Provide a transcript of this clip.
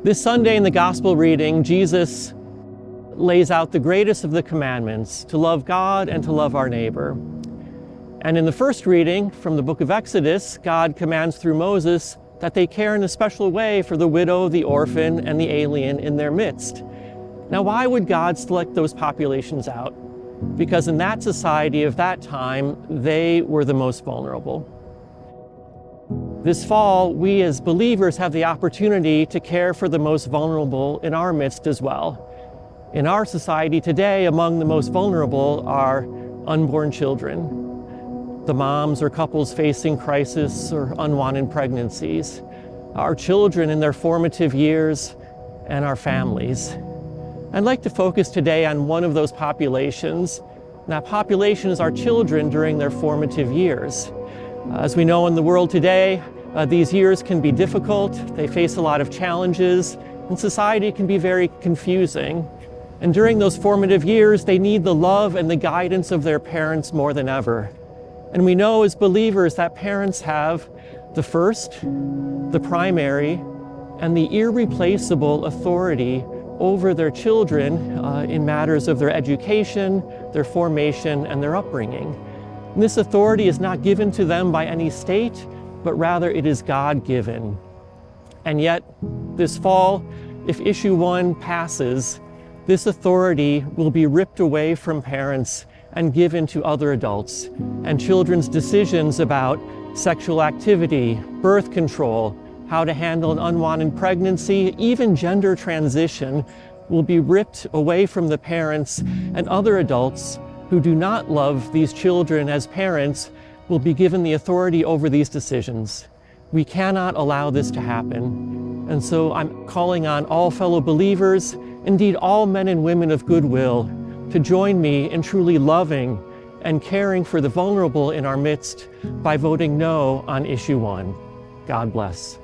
This Sunday in the Gospel reading, Jesus lays out the greatest of the commandments, to love God and to love our neighbor. And in the first reading from the book of Exodus, God commands through Moses that they care in a special way for the widow, the orphan, and the alien in their midst. Now, why would God select those populations out? Because in that society of that time, they were the most vulnerable. This fall, we as believers have the opportunity to care for the most vulnerable in our midst as well. In our society today, among the most vulnerable are unborn children, the moms or couples facing crisis or unwanted pregnancies, our children in their formative years, and our families. I'd like to focus today on one of those populations. And that population is our children during their formative years. As we know in the world today, these years can be difficult, they face a lot of challenges, and society can be very confusing. And during those formative years, they need the love and the guidance of their parents more than ever. And we know as believers that parents have the first, the primary, and the irreplaceable authority over their children in matters of their education, their formation, and their upbringing. And this authority is not given to them by any state, but rather it is God-given. And yet, this fall, if issue 1 passes, this authority will be ripped away from parents and given to other adults, and children's decisions about sexual activity, birth control, how to handle an unwanted pregnancy, even gender transition, will be ripped away from the parents, and other adults who do not love these children as parents will be given the authority over these decisions. We cannot allow this to happen. And so I'm calling on all fellow believers, indeed all men and women of goodwill, to join me in truly loving and caring for the vulnerable in our midst by voting no on issue 1. God bless.